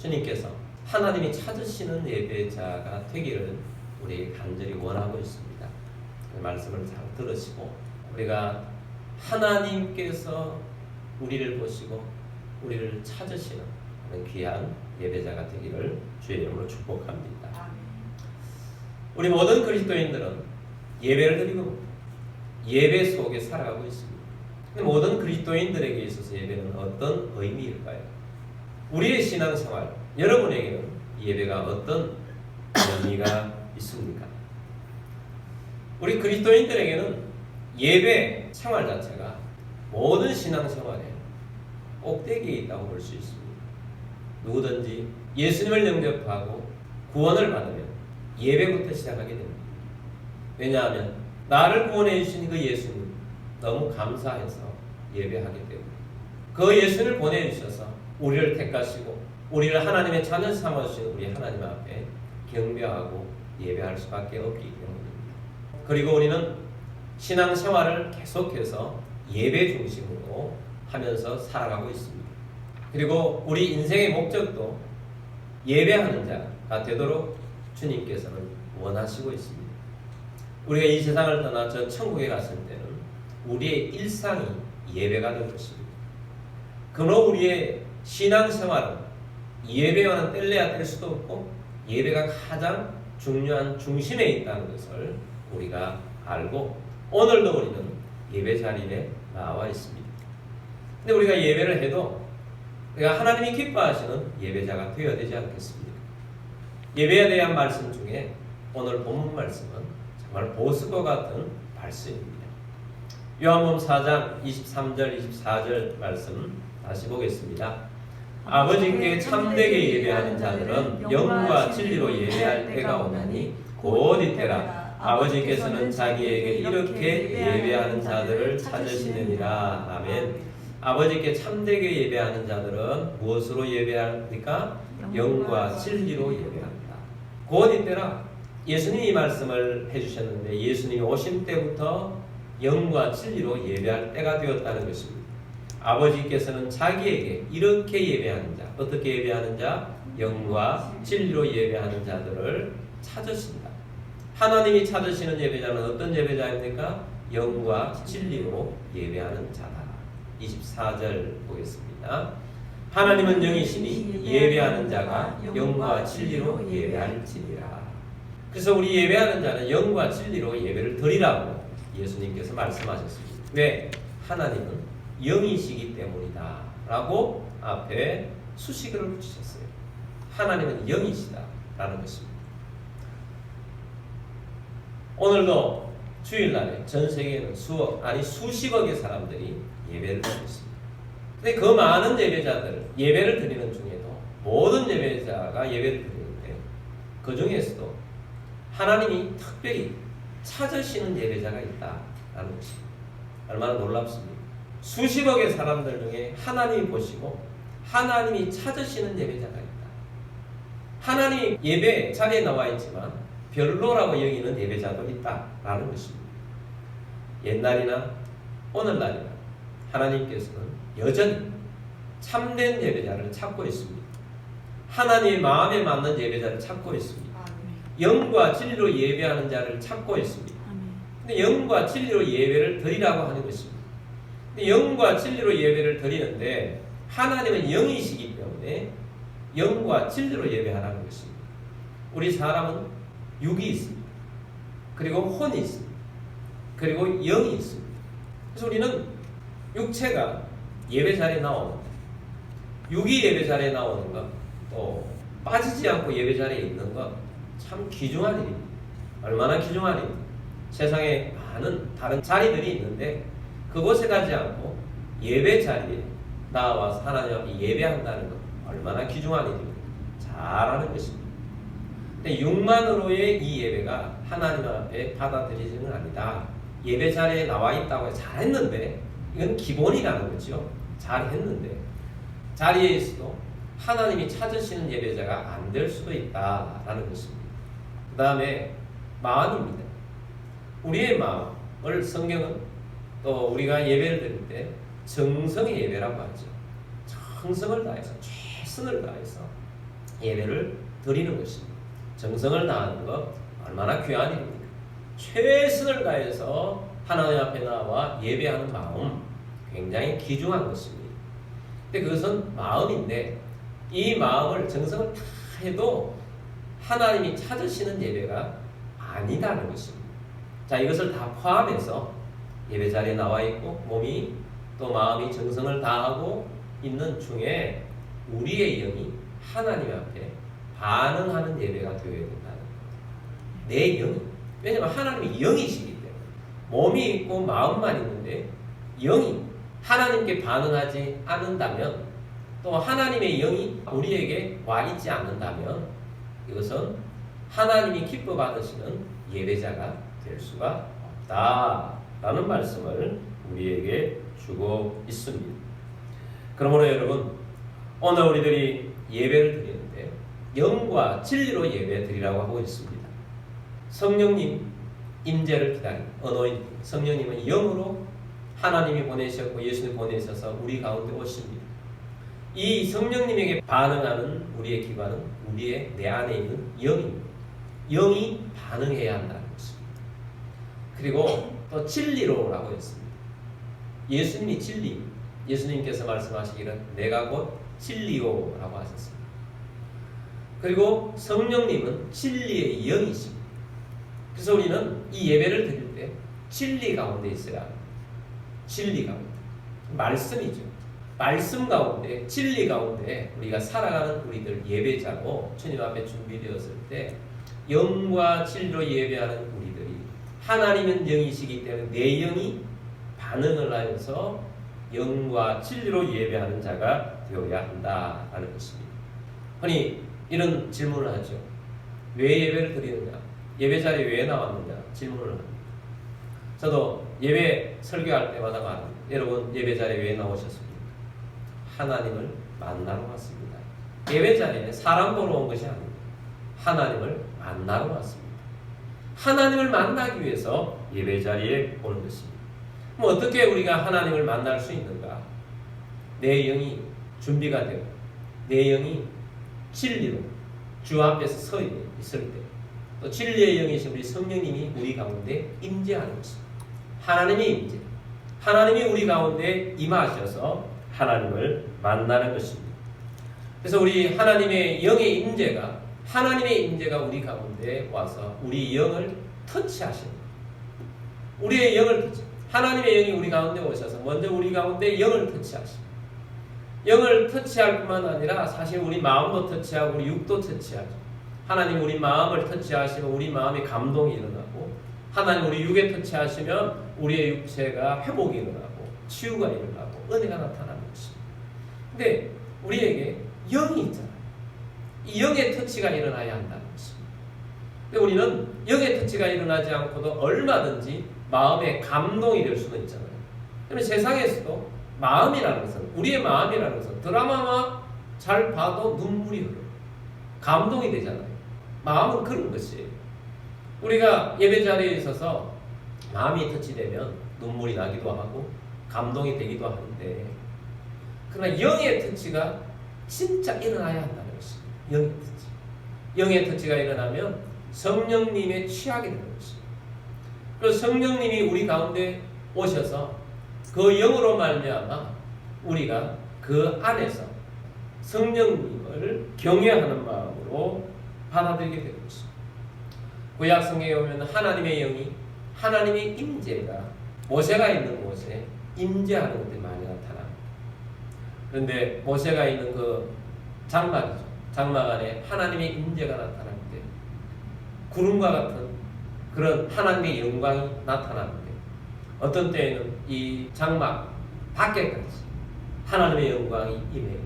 주님께서 하나님이 찾으시는 예배자가 되기를 우리 간절히 원하고 있습니다. 그 말씀을 잘 들으시고 우리가 하나님께서 우리를 보시고 우리를 찾으시는 그런 귀한 예배자가 되기를 주의 이름으로 축복합니다. 우리 모든 그리스도인들은 예배를 드리고 예배 속에 살아가고 있습니다. 모든 그리스도인들에게 있어서 예배는 어떤 의미일까요? 우리의 신앙생활, 여러분에게는 예배가 어떤 의미가 있습니까? 우리 그리스도인들에게는 예배 생활 자체가 모든 신앙생활에 꼭대기에 있다고 볼 수 있습니다. 누구든지 예수님을 영접하고 구원을 받으면 예배부터 시작하게 됩니다. 왜냐하면 나를 구원해 주신 그 예수님 너무 감사해서 예배하기 때문에 그 예수를 보내주셔서 우리를 택하시고 우리를 하나님의 자녀 삼아주신 우리 하나님 앞에 경배하고 예배할 수밖에 없기 때문입니다. 그리고 우리는 신앙생활을 계속해서 예배 중심으로 하면서 살아가고 있습니다. 그리고 우리 인생의 목적도 예배하는 자가 되도록 주님께서는 원하시고 있습니다. 우리가 이 세상을 떠나 저 천국에 갔을 때는 우리의 일상이 예배가 될 것입니다. 그러므로 우리의 신앙생활은 예배와는 뗄래야 뗄 수도 없고 예배가 가장 중요한 중심에 있다는 것을 우리가 알고 오늘도 우리는 예배 자리에 나와 있습니다. 근데 우리가 예배를 해도 우리가 하나님이 기뻐하시는 예배자가 되어야 되지 않겠습니까? 예배에 대한 말씀 중에 오늘 본문 말씀은 정말 보석과 같은 말씀입니다. 요한복음 4장 23절 24절 말씀 다시 보겠습니다. 아버지께 참되게 예배하는 자들은 영과 진리로 예배할 때가 오나니 곧 이때라. 아버지께서는 자기에게 이렇게 예배하는 자들을 찾으시느니라. 아멘. 아버지께 참되게 예배하는 자들은 무엇으로 예배합니까? 영과 진리로 예배합니다. 곧 이때라. 예수님이 이 말씀을 해주셨는데 예수님이 오신 때부터 영과 진리로 예배할 때가 되었다는 것입니다. 아버지께서는 자기에게 이렇게 예배하는 자, 어떻게 예배하는 자? 영과 진리로 예배하는 자들을 찾으신다. 하나님이 찾으시는 예배자는 어떤 예배자입니까? 영과 진리로 예배하는 자다. 24절 보겠습니다. 하나님은 영이시니 예배하는 자가 영과 진리로 예배할지니라. 그래서 우리 예배하는 자는 영과 진리로 예배를 드리라고 예수님께서 말씀하셨습니다. 왜? 하나님은 영이시기 때문이다 라고 앞에 수식어를 붙이셨어요. 하나님은 영이시다 라는 것입니다. 오늘도 주일날에 전 세계에는 수십억의 사람들이 예배를 드리고 있습니다. 근데 그 많은 예배자들, 예배를 드리는 중에도 모든 예배자가 예배를 드리는데 그 중에서도 하나님이 특별히 찾으시는 예배자가 있다라는 것입니다. 얼마나 놀랍습니까? 수십억의 사람들 중에 하나님이 보시고 하나님이 찾으시는 예배자가 있다. 하나님 예배 자리에 나와 있지만 별로라고 여기는 예배자도 있다라는 것입니다. 옛날이나 오늘날이나 하나님께서는 여전히 참된 예배자를 찾고 있습니다. 하나님의 마음에 맞는 예배자를 찾고 있습니다. 영과 진리로 예배하는 자를 찾고 있습니다. 근데 영과 진리로 예배를 드리라고 하는 것입니다. 근데 영과 진리로 예배를 드리는데 하나님은 영이시기 때문에 영과 진리로 예배하라는 것입니다. 우리 사람은 육이 있습니다. 그리고 혼이 있습니다. 그리고 영이 있습니다. 그래서 우리는 육체가 예배 자리에 나오는 것, 육이 예배 자리에 나오는 것, 또 빠지지 않고 예배 자리에 있는 것, 참 귀중한 일입니다. 얼마나 귀중한 일입니다. 세상에 많은 다른 자리들이 있는데 그곳에 가지 않고 예배 자리에 나와서 하나님 앞에 예배한다는 것 얼마나 귀중한 일입니다. 잘하는 것입니다. 근데 육만으로의 이 예배가 하나님 앞에 받아들이지는 아니다. 예배 자리에 나와 있다고 해서 잘했는데 이건 기본이라는 거죠. 잘했는데 자리에 있어도 하나님이 찾으시는 예배자가 안 될 수도 있다라는 것입니다. 그 다음에 마음입니다. 우리의 마음을 성경은 또 우리가 예배를 드릴 때 정성의 예배라고 하죠. 정성을 다해서 최선을 다해서 예배를 드리는 것입니다. 정성을 다하는 것 얼마나 귀한 일입니까? 최선을 다해서 하나님 앞에 나와 예배하는 마음 굉장히 귀중한 것입니다. 근데 그것은 마음인데 이 마음을 정성을 다 해도 하나님이 찾으시는 예배가 아니다는 것입니다. 자, 이것을 다 포함해서 예배 자리에 나와 있고 몸이 또 마음이 정성을 다하고 있는 중에 우리의 영이 하나님 앞에 반응하는 예배가 되어야 된다는 거예요. 내 영이. 왜냐하면 하나님이 영이시기 때문에 몸이 있고 마음만 있는데 영이 하나님께 반응하지 않는다면 또 하나님의 영이 우리에게 와 있지 않는다면 이것은 하나님이 기뻐 받으시는 예배자가 될 수가 없다라는 말씀을 우리에게 주고 있습니다. 그러므로 여러분 오늘 우리들이 예배를 드리는데 영과 진리로 예배 드리라고 하고 있습니다. 성령님 임재를 기다리는 언어인 성령님은 영으로 하나님이 보내셨고 예수님 보내셔서 우리 가운데 오십니다. 이 성령님에게 반응하는 우리의 기관은 우리의 내 안에 있는 영입니다. 영이 반응해야 한다는 것입니다. 그리고 또 진리로라고 했습니다. 예수님이 진리, 예수님께서 말씀하시기를 내가 곧 진리요라고 하셨습니다. 그리고 성령님은 진리의 영이십니다. 그래서 우리는 이 예배를 드릴 때 진리 가운데 있어야 합니다. 진리 가운데. 말씀이죠. 말씀 가운데, 진리 가운데 우리가 살아가는 우리들 예배자로 주님 앞에 준비되었을 때 영과 진리로 예배하는 우리들이 하나님은 영이시기 때문에 내 영이 반응을 하여서 영과 진리로 예배하는 자가 되어야 한다는 것입니다. 흔히 이런 질문을 하죠. 왜 예배를 드리느냐? 예배 자리에 왜 나왔느냐? 질문을 합니다. 저도 예배 설교할 때마다 말합니다. 여러분 예배 자리에 왜 나오셨습니까? 하나님을 만나러 왔습니다. 예배 자리에 사람 보러 온 것이 아닙니다. 하나님을 만나러 왔습니다. 하나님을 만나기 위해서 예배 자리에 오는 것입니다. 그럼 어떻게 우리가 하나님을 만날 수 있는가? 내 영이 준비가 되고 내 영이 진리로 주 앞에서 서 있을 때 또 진리의 영이신 우리 성령님이 우리 가운데 임재하는 것입니다. 하나님의 임재, 하나님이 우리 가운데 임하셔서 하나님을 만나는 것입니다. 그래서 우리 하나님의 영의 임재가 하나님의 임재가 우리 가운데 와서 우리 영을 터치하십니다. 우리의 영을 터치. 하나님의 영이 우리 가운데 오셔서 먼저 우리 가운데 영을 터치하십니다. 영을 터치할 뿐만 아니라 사실 우리 마음도 터치하고 우리 육도 터치하죠. 하나님 우리 마음을 터치하시면 우리 마음에 감동이 일어나고 하나님 우리 육에 터치하시면 우리의 육체가 회복이 일어나고 치유가 일어나고 은혜가 나타나는 것입니다. 근데 우리에게 영이 있잖아요. 이 영의 터치가 일어나야 한다는 것입니다. 근데 우리는 영의 터치가 일어나지 않고도 얼마든지 마음에 감동이 될 수는 있잖아요. 그러면 세상에서도 마음이라는 것은 우리의 마음이라는 것은 드라마만 잘 봐도 눈물이 흘러요. 감동이 되잖아요. 마음은 그런 것이에요. 우리가 예배 자리에 있어서 마음이 터치되면 눈물이 나기도 하고 감동이 되기도 하는데 그러나 영의 터치가 진짜 일어나야 한다는 것입니다. 영의 터치. 영의 터치가 일어나면 성령님의 취하게 되는 것입니다. 그래서 성령님이 우리 가운데 오셔서 그 영으로 말미암아 우리가 그 안에서 성령님을 경외하는 마음으로 받아들이게 되는 것입니다. 구약 성경에 보면 하나님의 영이 하나님의 임재가 모세가 있는 곳에 임재하는 것들이 많이 나타납니다. 그런데 모세가 있는 그 장막이죠. 장막 안에 하나님의 임재가 나타나는데 구름과 같은 그런 하나님의 영광이 나타나는데 어떤 때에는 이 장막 밖에까지 하나님의 영광이 임해요.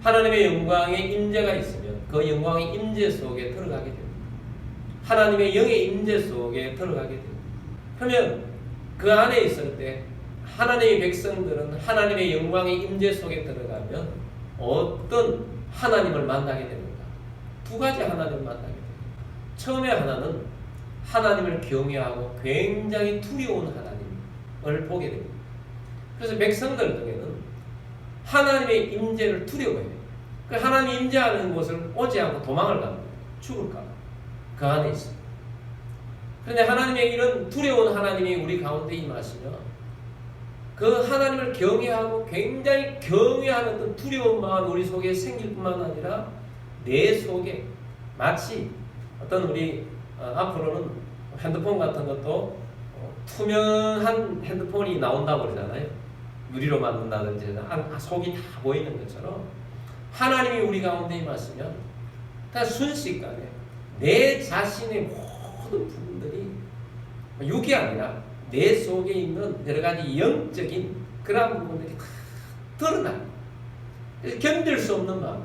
하나님의 영광의 임재가 있으면 그 영광의 임재 속에 들어가게 됩니다. 하나님의 영의 임재 속에 들어가게 됩니다. 그러면 그 안에 있을 때 하나님의 백성들은 하나님의 영광의 임재 속에 들어가면 어떤 하나님을 만나게 됩니까? 두 가지 하나님을 만나게 됩니다. 처음에 하나는 하나님을 경외하고 굉장히 두려운 하나님을 보게 됩니다. 그래서 백성들 중에는 하나님의 임재를 두려워해요. 하나님이 임재하는 곳을 오지 않고 도망을 갑니다. 죽을까 봐. 그 안에 있습니다. 그런데 하나님의 이런 두려운 하나님이 우리 가운데 임하시면 그 하나님을 경외하고 굉장히 경외하는 어떤 두려운 마음이 우리 속에 생길 뿐만 아니라 내 속에 마치 어떤 우리 앞으로는 핸드폰 같은 것도 투명한 핸드폰이 나온다고 그러잖아요. 유리로 만든다든지 속이 다 보이는 것처럼 하나님이 우리 가운데 임하시면 다 순식간에 내 자신의 모든 부분들이 육이 아니라 내 속에 있는 여러 가지 영적인 그런 부분들이 다 드러나요. 견딜 수 없는 마음,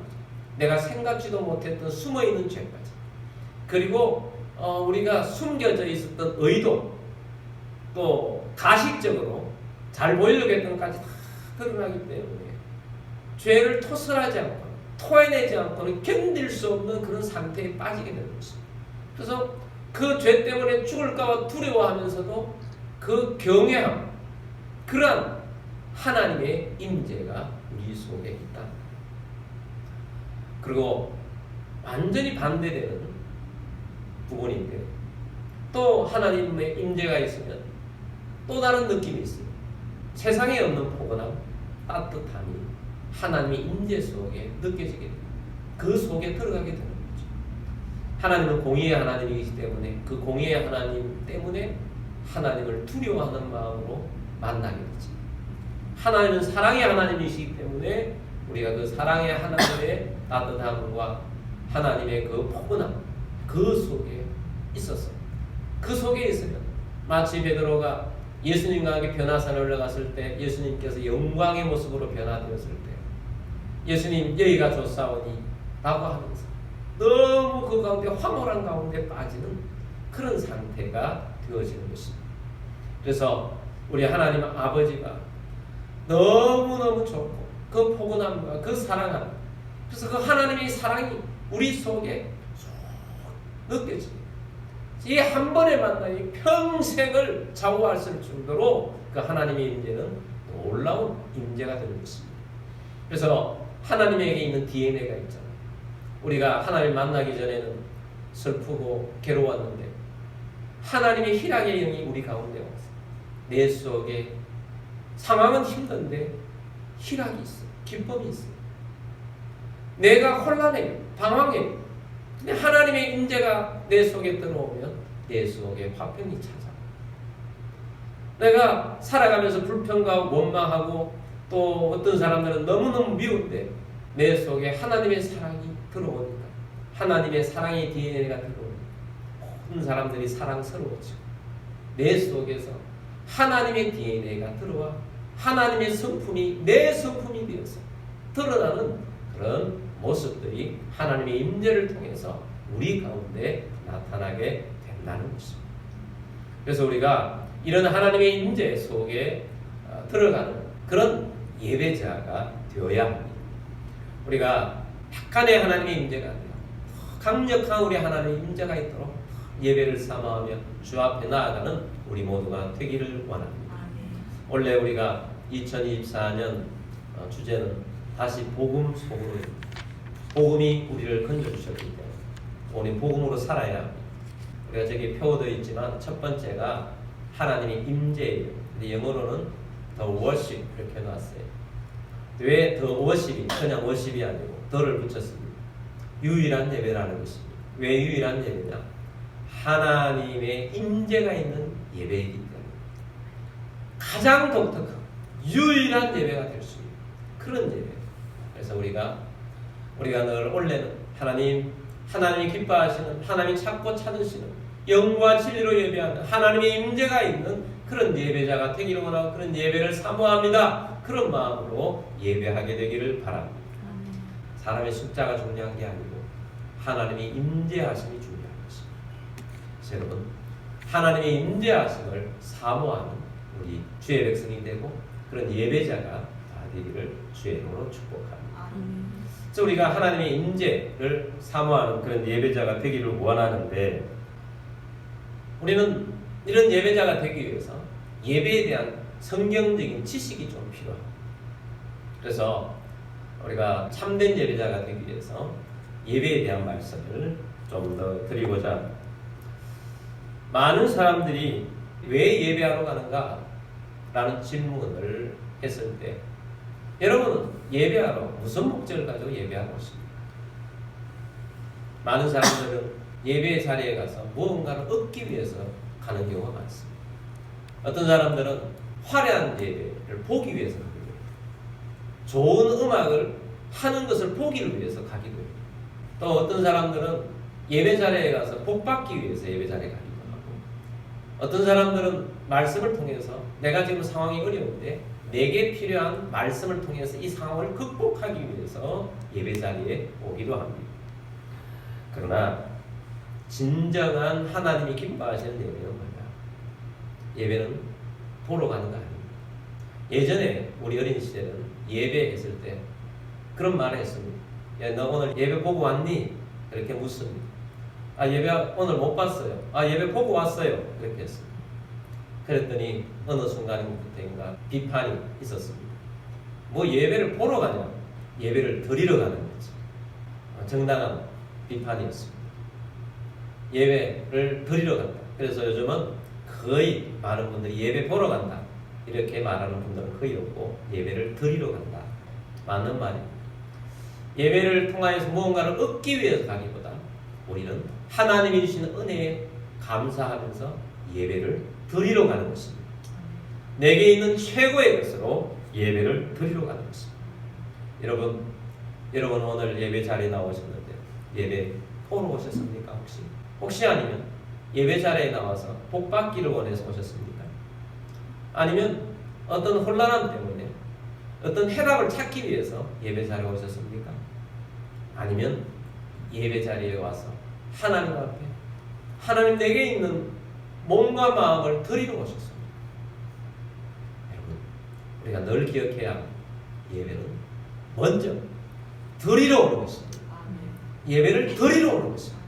내가 생각지도 못했던 숨어있는 죄까지, 그리고 우리가 숨겨져 있었던 의도, 또 가식적으로 잘 보이려고 했던 것까지 다 드러나기 때문에 죄를 토설하지 않고 토해내지 않고는 견딜 수 없는 그런 상태에 빠지게 되는 것입니다. 그래서 그 죄 때문에 죽을까봐 두려워하면서도 그 경외함, 그러한 하나님의 임재가 우리 속에 있다. 그리고 완전히 반대되는 부분인데 또 하나님의 임재가 있으면 또 다른 느낌이 있습니다. 세상에 없는 포근함, 따뜻함이 하나님의 임재 속에 느껴지게 됩니다. 그 속에 들어가게 되는 거죠. 하나님은 공의의 하나님이기 때문에 그 공의의 하나님 때문에 하나님을 두려워하는 마음으로 만나게 되죠. 하나님은 사랑의 하나님이시기 때문에 우리가 그 사랑의 하나님의 따뜻함과 하나님의 그 포근함, 그 속에 있었어요. 그 속에 있으면 마치 베드로가 예수님과 함께 변화산에 올라갔을 때 예수님께서 영광의 모습으로 변화되었을 때 예수님 여기가 좋사오니 라고 하면서 너무 그 가운데 황홀한 가운데 빠지는 그런 상태가 되어지는 것입니다. 그래서 우리 하나님 아버지가 너무너무 좋고 그 포근함과 그 사랑함, 그래서 그 하나님의 사랑이 우리 속에 느껴집니다. 이 한 번의 만남이 평생을 좌우할 수 있을 정도로 그 하나님의 임재는 놀라운 임재가 되는 것입니다. 그래서 하나님에게 있는 DNA가 있잖아요. 우리가 하나님 만나기 전에는 슬프고 괴로웠는데 하나님의 희락의 영이 우리 가운데 왔어요. 내 속에 상황은 힘든데 희락이 있어요. 기쁨이 있어요. 내가 혼란해, 방황해. 근데 하나님의 임재가 내 속에 들어오면 내 속에 화평이 찾아와요. 내가 살아가면서 불평하고 원망하고 또 어떤 사람들은 너무너무 미운데 내 속에 하나님의 사랑이 들어오니까 하나님의 사랑의 DNA가 들어오니까 모든 사람들이 사랑스러워지고 내 속에서 하나님의 DNA가 들어와 하나님의 성품이 내 성품이 되어서 드러나는 그런 모습들이 하나님의 임재를 통해서 우리 가운데 나타나게 된다는 것입니다. 그래서 우리가 이런 하나님의 임재 속에 들어가는 그런 예배자가 되어야 합니다. 우리가 약간의 하나님의 임재가 아니라 강력한 우리 하나님의 임재가 있도록 예배를 삼아하며 주 앞에 나아가는 우리 모두가 되기를 원합니다. 원래 우리가 2024년 주제는 다시 복음 속으로입니다. 복음이 우리를 건져주셨기 때문에 우리 복음으로 살아야 합니다. 우리가 저기 표되어 있지만 첫 번째가 하나님의 임재예요. 근데 영어로는 The Worship 이렇게 해놨어요. 왜 The Worship이 그냥 worship이 아니고 더를 붙였습니다. 유일한 예배라는 것입니다. 왜 유일한 예배냐? 하나님의 임재가 있는 예배이기 때문에 가장 독특한 유일한 예배가 될 수 있는 그런 예배. 그래서 우리가 늘 원래는 하나님이 기뻐하시는, 하나님이 찾고 찾으시는 영과 진리로 예배하는 하나님의 임재가 있는 그런 예배자가 되기를 원하고 그런 예배를 사모합니다. 그런 마음으로 예배하게 되기를 바랍니다. 사람의 숫자가 중요한 게 아니고 하나님의 임재하심이 중요한 것입니다. 여러분, 하나님의 임재하심을 사모하는 우리 주의 백성이 되고 그런 예배자가 다 되기를 주의 이름으로 축복합니다. 그래서 우리가 하나님의 임재를 사모하는 그런 예배자가 되기를 원하는데 우리는 이런 예배자가 되기 위해서 예배에 대한 성경적인 지식이 좀 필요합니다. 그래서 우리가 참된 예배자가 되기 위해서 예배에 대한 말씀을 좀 더 드리고자, 많은 사람들이 왜 예배하러 가는가? 라는 질문을 했을 때 여러분은 예배하러 무슨 목적을 가지고 예배하고 있습니까? 많은 사람들은 예배 자리에 가서 무언가를 얻기 위해서 가는 경우가 많습니다. 어떤 사람들은 화려한 예배를 보기 위해서 가기도 해요. 좋은 음악을 하는 것을 보기를 위해서 가기도 해요. 또 어떤 사람들은 예배 자리에 가서 복 받기 위해서 예배 자리에 가기도 하고, 어떤 사람들은 말씀을 통해서 내가 지금 상황이 어려운데 내게 필요한 말씀을 통해서 이 상황을 극복하기 위해서 예배 자리에 오기도 합니다. 그러나 진정한 하나님이 기뻐하시는 예배는 뭐냐? 예배는 보러 가는 거 아닙니다. 예전에 우리 어린 시절은 예배했을 때 그런 말을 했습니다. 야, 너 오늘 예배 보고 왔니? 이렇게 묻습니다. 아, 예배 오늘 못 봤어요. 아, 예배 보고 왔어요. 이렇게 했습니다. 그랬더니 어느 순간부터인가 비판이 있었습니다. 뭐 예배를 보러 가냐? 예배를 드리러 가는 거지. 정당한 비판이었습니다. 예배를 드리러 간다. 그래서 요즘은 거의 많은 분들이 예배 보러 간다. 이렇게 말하는 분들은 거의 없고 예배를 드리러 간다. 맞는 말입니다. 예배를 통하여서 무언가를 얻기 위해서 가기보다 우리는 하나님이 주시는 은혜에 감사하면서 예배를 드리러 가는 것입니다. 내게 있는 최고의 것으로 예배를 드리러 가는 것입니다. 여러분 오늘 예배 자리에 나오셨는데 예배 보러 오셨습니까? 혹시 아니면 예배 자리에 나와서 복 받기를 원해서 오셨습니까? 아니면 어떤 혼란함 때문에 어떤 해답을 찾기 위해서 예배 자리에 오셨습니까? 아니면 예배 자리에 와서 하나님 앞에 하나님 내게 있는 몸과 마음을 드리러 오셨습니다. 여러분, 우리가 늘 기억해야 합니다. 예배는 먼저 드리러 오는 것입니다. 예배를 드리러 오는 것입니다.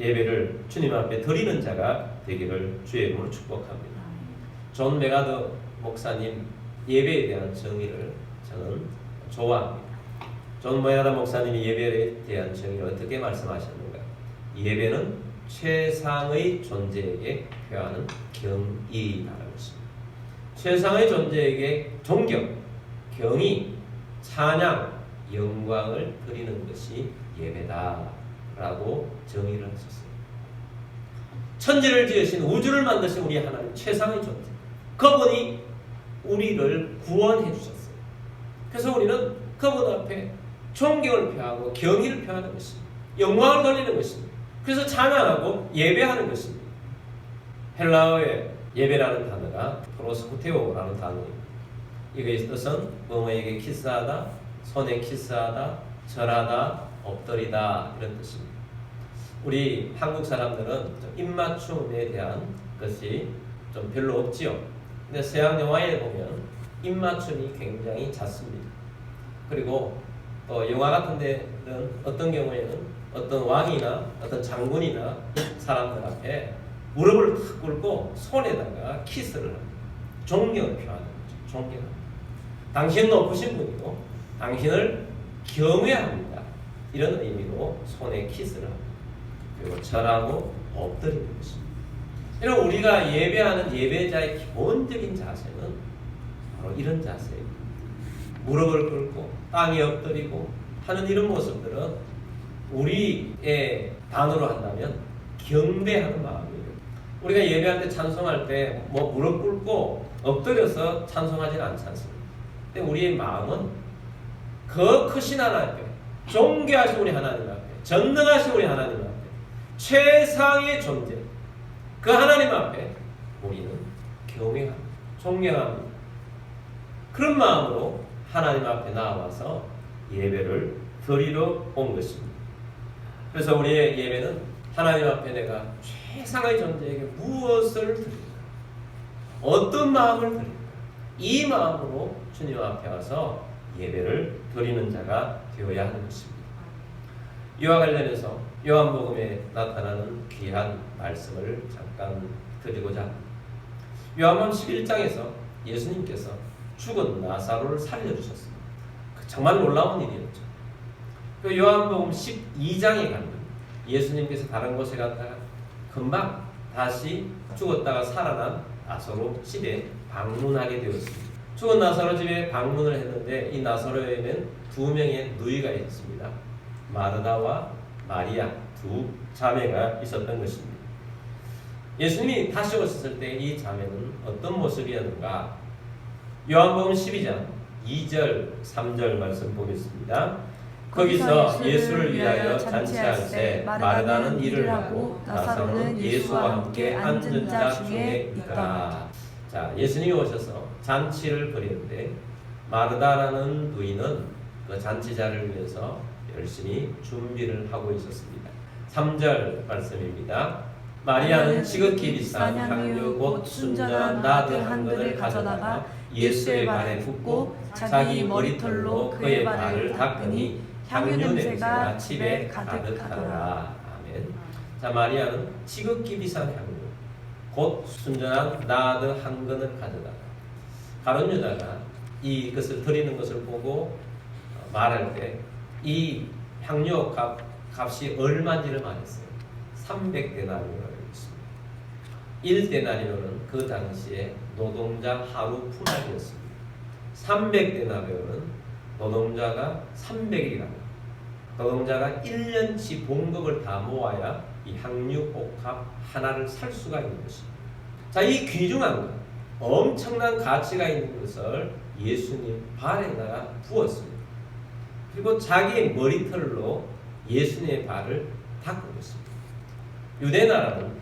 예배를 주님 앞에 드리는 자가 되기를 주의 이름으로 축복합니다. 존 메가더 목사님 예배에 대한 정의를 저는 좋아합니다. 존 메가더 목사님이 예배에 대한 정의를 어떻게 말씀하셨는가? 예배는 최상의 존재에게 표하는 경의라는 것입니다. 최상의 존재에게 존경, 경의, 찬양, 영광을 드리는 것이 예배다라고 정의를 하셨어요. 천지를 지으신 우주를 만드신 우리 하나님 최상의 존재, 그분이 우리를 구원해 주셨어요. 그래서 우리는 그분 앞에 존경을 표하고 경의를 표하는 것입니다. 영광을 돌리는 것입니다. 그래서 찬양하고 예배하는 것입니다. 헬라어의 예배라는 단어가 프로스쿠테오라는 단어입니다. 이거의 뜻은 뭐뭐에게 키스하다, 손에 키스하다, 절하다, 엎드리다 이런 뜻입니다. 우리 한국 사람들은 입맞춤에 대한 것이 좀 별로 없지요. 근데 서양 영화에 보면 입맞춤이 굉장히 잦습니다. 그리고 또 영화 같은 데는 어떤 경우에는 어떤 왕이나 어떤 장군이나 사람들 앞에 무릎을 탁 꿇고 손에다가 키스를 합니다. 존경을 표하는 거죠. 존경합니다. 당신은 높으신 분이고 당신을 경외합니다. 이런 의미로 손에 키스를 합니다. 그리고 절하고 엎드리는 것입니다. 이런 우리가 예배하는 예배자의 기본적인 자세는 바로 이런 자세예요. 무릎을 꿇고 땅에 엎드리고 하는 이런 모습들은 우리의 단어로 한다면 경배하는 마음이에요. 우리가 예배할 때 찬송할 때 뭐 무릎 꿇고 엎드려서 찬송하지는 않지 않습니까? 근데 우리의 마음은 그 크신 하나님 앞에, 존귀하신 우리 하나님 앞에, 전능하신 우리 하나님 앞에, 최상의 존재 그 하나님 앞에 우리는 경외합니다. 존경합니다. 그런 마음으로 하나님 앞에 나와서 예배를 드리러 온 것입니다. 그래서 우리의 예배는 하나님 앞에 내가 최상의 존재에게 무엇을 드릴까? 어떤 마음을 드릴까? 이 마음으로 주님 앞에 와서 예배를 드리는 자가 되어야 하는 것입니다. 이와 관련해서 요한복음에 나타나는 귀한 말씀을 잠깐 드리고자 합니다. 요한복음 11장에서 예수님께서 죽은 나사로를 살려주셨습니다. 그 정말 놀라운 일이었죠. 그 요한복음 12장에 가면 예수님께서 다른 곳에 갔다가 금방 다시 죽었다가 살아난 나사로 집에 방문하게 되었습니다. 죽은 나사로 집에 방문을 했는데 이 나사로에는 두 명의 누이가 있습니다. 마르다와 마리아 두 자매가 있었던 것입니다. 예수님이 다시 오셨을 때 이 자매는 어떤 모습이었는가? 요한복음 12장 2절 3절 말씀 보겠습니다. 거기서 예수를 위하여 잔치할 때 마르다는 일을 하고 나사로는 예수와 함께 앉은 자 중에 있더라. 자, 예수님이 오셔서 잔치를 벌이는데 마르다라는 누이는 그 잔치자를 위해서 열심히 준비를 하고 있었습니다. 3절 말씀입니다. 마리아는 지극히 비싼 향유 곧 순전한 나드 한 근을 가져다가 예수의 발에 붓고 자기 머리털로 그의 발을 닦으니 향유 냄새가 집에 가득하더라. 아멘. 자, 마리아는 지극히 비싼 향유 곧 순전한 나드 한 근을 가져다가 가룟 유다가 이것을 드리는 것을 보고 말할 때 이 향유 값이 얼마인지를 말했어요. 300데나리오라고 했습니다. 1데나리오는 그 당시에 노동자 하루 품앗이였습니다. 300데나리오는 노동자가 300일이랍니다. 노동자가 1년치 봉급을 다 모아야 이 향유 옥합 하나를 살 수가 있는 것입니다. 자, 이 귀중한 것, 엄청난 가치가 있는 것을 예수님 발에다가 부었습니다. 그리고 자기의 머리털로 예수님의 발을 닦은 것입니다. 유대 나라는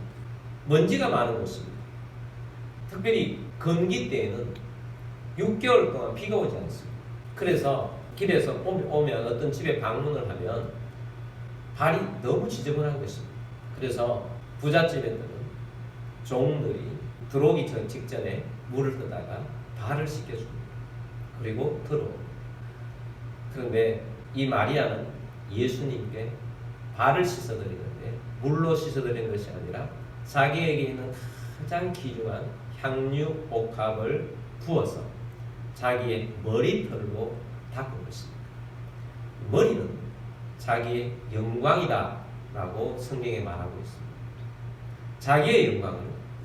먼지가 많은 곳입니다. 특별히 건기 때에는 6개월 동안 비가 오지 않습니다. 그래서 길에서 오면 어떤 집에 방문을 하면 발이 너무 지저분한 것입니다. 그래서 부잣집에는 종들이 들어오기 직전에 물을 떠다가 발을 씻겨줍니다. 그리고 들어옵니다. 그런데 이 마리아는 예수님께 발을 씻어드리는데 물로 씻어드리는 것이 아니라 자기에게 있는 가장 귀중한 향유 옥합을 부어서 자기의 머리털로 닦은 것입니다. 머리는 자기의 영광이다 라고 성경에 말하고 있습니다. 자기의 영광은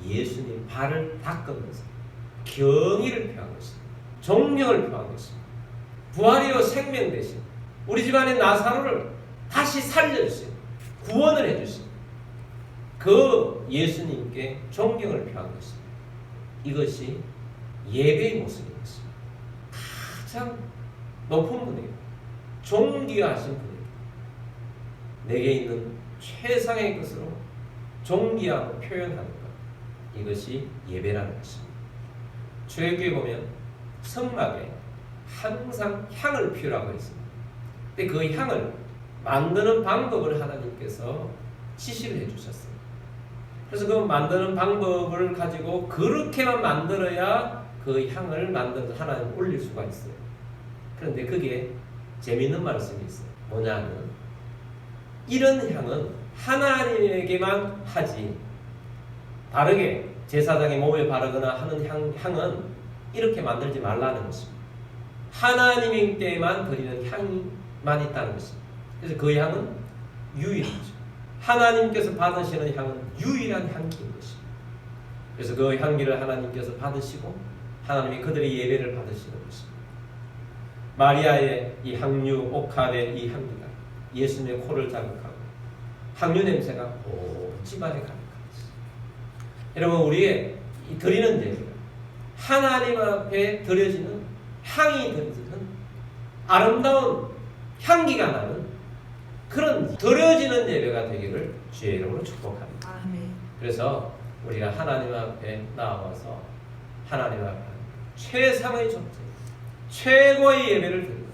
예수님 발을 닦으면서 경의를 표한 것입니다. 존경을 표한 것입니다. 부활이요 생명 되신 우리 집안의 나사로를 다시 살려주신 구원을 해주신 그 예수님께 존경을 표한 것입니다. 이것이 예배의 모습인 것입니다. 가장 높은 분이에요. 존귀하신 분이에요. 내게 있는 최상의 것으로 존귀하고 표현하는 것, 이것이 예배라는 것입니다. 출애굽기에 보면 성막에 항상 향을 피우라고 했습니다. 근데 그 향을 만드는 방법을 하나님께서 지시를 해주셨어요. 그래서 그 만드는 방법을 가지고 그렇게만 만들어야 그 향을 만들어서 하나님 올릴 수가 있어요. 그런데 그게 재미있는 말씀이 있어요. 뭐냐면 이런 향은 하나님에게만 하지 다르게 제사장의 몸에 바르거나 하는 향은 이렇게 만들지 말라는 것입니다. 하나님께만 드리는 향만 있다는 것입니다. 그래서 그 향은 유일하죠. 하나님께서 받으시는 향은 유일한 향기인 것입니다. 그래서 그 향기를 하나님께서 받으시고 하나님이 그들의 예배를 받으시는 것입니다. 마리아의 이 향유 옥합의 이 향기가 예수님의 코를 자극하고 향유 냄새가 온 집안에 가득합니다. 여러분, 우리의 드리는 예배가 하나님 앞에 드려지는 향이 드려지는 아름다운 향기가 나는 그런 드려지는 예배가 되기를 주의 이름으로 축복합니다. 아멘. 그래서 우리가 하나님 앞에 나와서 하나님 앞에 최상의 존재, 최고의 예배를 드리는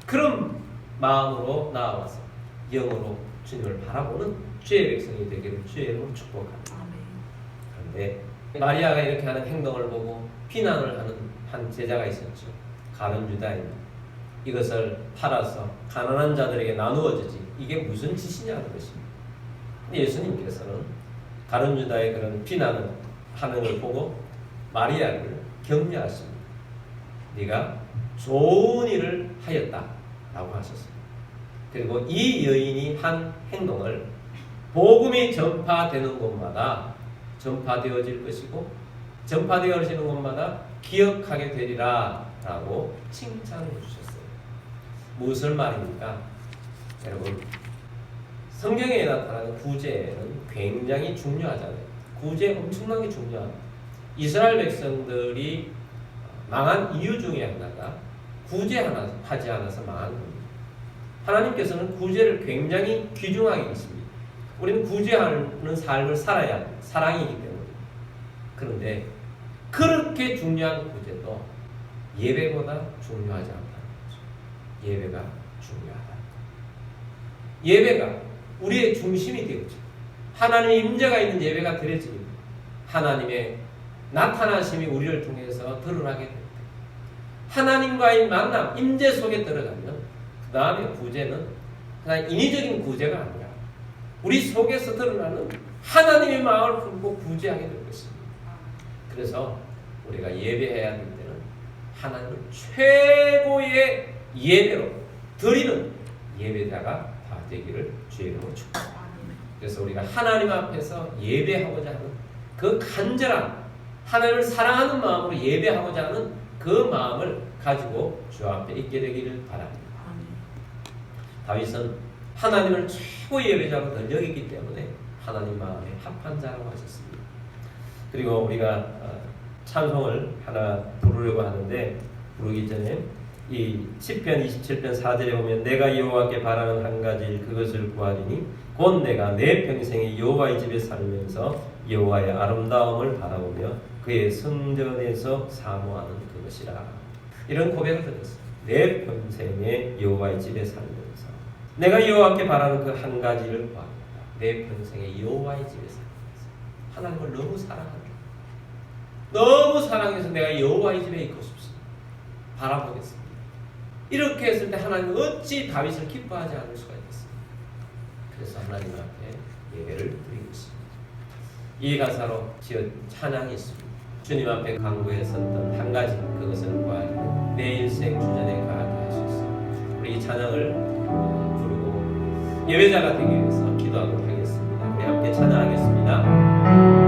그런 마음으로 나와서 영으로 주님을 바라보는 주의 백성이 되기를 주의 이름으로 축복합니다. 아멘. 그런데 마리아가 이렇게 하는 행동을 보고 비난을 하는 한 제자가 있었죠. 가룟 유다입니다. 이것을 팔아서 가난한 자들에게 나누어주지 이게 무슨 짓이냐는 것입니다. 근데 예수님께서는 가룟 유다의 그런 비난을 하는 걸 보고 마리아를 격려하십니다. 네가 좋은 일을 하였다라고 하셨습니다. 그리고 이 여인이 한 행동을 복음이 전파되는 곳마다 전파되어질 것이고 전파되어지는 곳마다 기억하게 되리라 라고 칭찬해 주셨어요. 무엇을 말입니까? 여러분, 성경에 나타나는 구제는 굉장히 중요하잖아요. 구제 엄청나게 중요합니다. 이스라엘 백성들이 망한 이유 중에 하나가 구제하지 않아서 망한 겁니다. 하나님께서는 구제를 굉장히 귀중하게 여기십니다. 우리는 구제하는 삶을 살아야 합니다. 사랑이기 때문에. 그런데 그렇게 중요한 구제도 예배보다 중요하지 않다는 거죠. 예배가 중요하다. 예배가 우리의 중심이 되어지고 하나님의 임재가 있는 예배가 드려집니다. 하나님의 나타나심이 우리를 통해서 드러나게 됩니다. 하나님과의 만남, 임재 속에 들어가면 그 다음에 구제는 그냥 인위적인 구제가 아니라 우리 속에서 드러나는 하나님의 마음을 품고 구제하게 될 것입니다. 그래서 우리가 예배해야 될 때는 하나님을 최고의 예배로 드리는 예배자가 다 되기를 주의 이름으로 축복합니다. 그래서 우리가 하나님 앞에서 예배하고자 하는 그 간절한 하나님을 사랑하는 마음으로 예배하고자 하는 그 마음을 가지고 주 앞에 있게 되기를 바랍니다. 다윗은 하나님을 최고 예배자로 늘 여기기 때문에 하나님 마음에 합한 자라고 하셨습니다. 그리고 우리가 찬송을 하나 부르려고 하는데 부르기 전에 이 시편 27편 4절에 보면 내가 여호와께 바라는 한 가지 일 그것을 구하리니 곧 내가 내 평생에 여호와의 집에 살면서 여호와의 아름다움을 바라보며 그의 성전에서 사모하는 그것이라. 이런 고백을 드렸어요. 내 평생에 여호와의 집에 살면서 내가 여호와께 바라는 그 한 가지를 구합니다. 내 평생에 여호와의 집에 살면서 하나님을 너무 사랑합니다. 너무 사랑해서 내가 여호와의 집에 있고 싶습니다. 바라보겠습니다. 이렇게 했을 때 하나님은 어찌 다윗을 기뻐하지 않을 수가 있겠습니까? 그래서 하나님 앞에 예배를 드리고 있습니다. 이 가사로 지은 찬양이 있습니다. 주님 앞에 간구했었던 한 가지 그것을 구하리 내 일생 주전에 가게 하소서. 우리 이 찬양을 부르고 예배자가 되기 위해서 기도하도록 하겠습니다. 우리 함께 찬양하겠습니다.